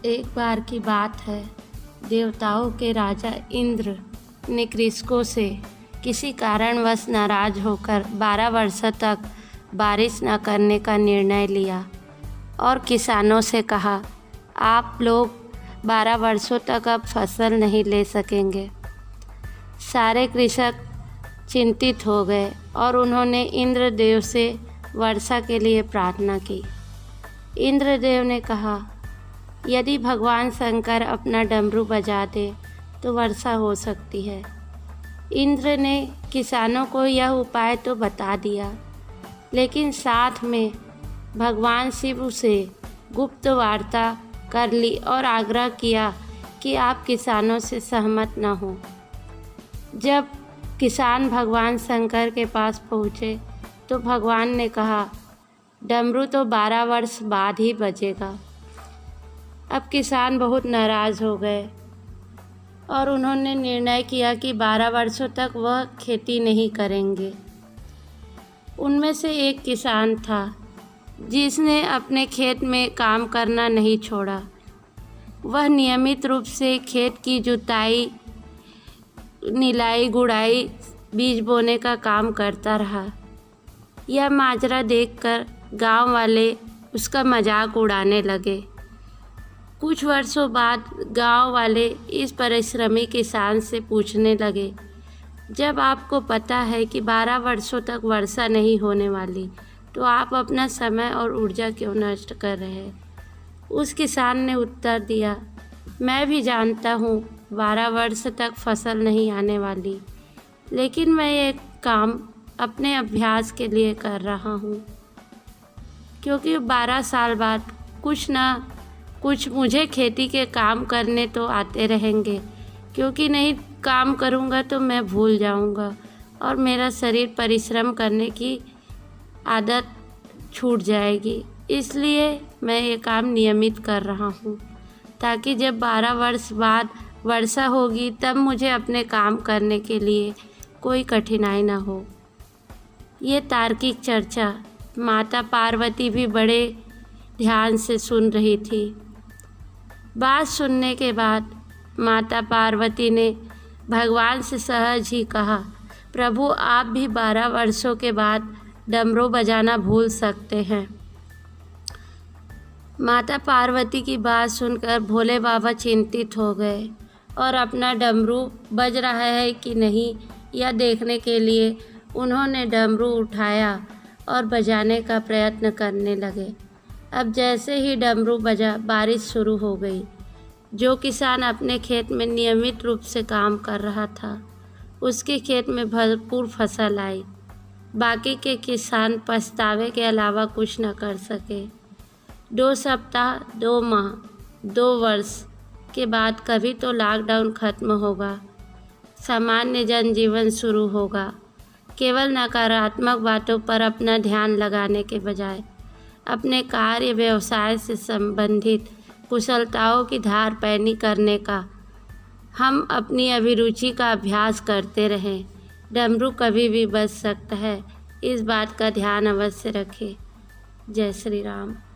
एक बार की बात है, देवताओं के राजा इंद्र ने कृषकों से किसी कारणवश नाराज होकर 12 वर्षों तक बारिश न करने का निर्णय लिया और किसानों से कहा, आप लोग 12 वर्षों तक अब फसल नहीं ले सकेंगे। सारे कृषक चिंतित हो गए और उन्होंने इंद्रदेव से वर्षा के लिए प्रार्थना की। इंद्रदेव ने कहा, यदि भगवान शंकर अपना डमरू बजा दे तो वर्षा हो सकती है। इंद्र ने किसानों को यह उपाय तो बता दिया, लेकिन साथ में भगवान शिव से गुप्त वार्ता कर ली और आग्रह किया कि आप किसानों से सहमत न हो। जब किसान भगवान शंकर के पास पहुँचे तो भगवान ने कहा, डमरू तो 12 वर्ष बाद ही बजेगा। अब किसान बहुत नाराज़ हो गए और उन्होंने निर्णय किया कि 12 वर्षों तक वह खेती नहीं करेंगे। उनमें से एक किसान था जिसने अपने खेत में काम करना नहीं छोड़ा। वह नियमित रूप से खेत की जुताई, निराई गुड़ाई, बीज बोने का काम करता रहा। यह माजरा देखकर गांव वाले उसका मजाक उड़ाने लगे। कुछ वर्षों बाद गांव वाले इस परिश्रमी किसान से पूछने लगे, जब आपको पता है कि 12 वर्षों तक वर्षा नहीं होने वाली, तो आप अपना समय और ऊर्जा क्यों नष्ट कर रहे हैं? उस किसान ने उत्तर दिया, मैं भी जानता हूँ 12 वर्ष तक फसल नहीं आने वाली, लेकिन मैं ये काम अपने अभ्यास के लिए कर रहा हूँ, क्योंकि 12 साल बाद कुछ ना कुछ मुझे खेती के काम करने तो आते रहेंगे, क्योंकि नहीं काम करूँगा तो मैं भूल जाऊँगा और मेरा शरीर परिश्रम करने की आदत छूट जाएगी। इसलिए मैं ये काम नियमित कर रहा हूँ, ताकि जब 12 वर्ष बाद वर्षा होगी तब मुझे अपने काम करने के लिए कोई कठिनाई ना हो। ये तार्किक चर्चा माता पार्वती भी बड़े ध्यान से सुन रही थी। बात सुनने के बाद माता पार्वती ने भगवान से सहज ही कहा, प्रभु आप भी 12 वर्षों के बाद डमरू बजाना भूल सकते हैं। माता पार्वती की बात सुनकर भोले बाबा चिंतित हो गए और अपना डमरू बज रहा है कि नहीं यह देखने के लिए उन्होंने डमरू उठाया और बजाने का प्रयत्न करने लगे। अब जैसे ही डमरू बजा, बारिश शुरू हो गई। जो किसान अपने खेत में नियमित रूप से काम कर रहा था, उसके खेत में भरपूर फसल आई। बाकी के किसान पछतावे के अलावा कुछ न कर सके। 2 सप्ताह, 2 माह, 2 वर्ष के बाद कभी तो लॉकडाउन खत्म होगा, सामान्य जनजीवन शुरू होगा। केवल नकारात्मक बातों पर अपना ध्यान लगाने के बजाय अपने कार्य व्यवसाय से संबंधित कुशलताओं की धार पैनी करने का हम अपनी अभिरुचि का अभ्यास करते रहें। डमरू कभी भी बज सकता है, इस बात का ध्यान अवश्य रखें। जय श्री राम।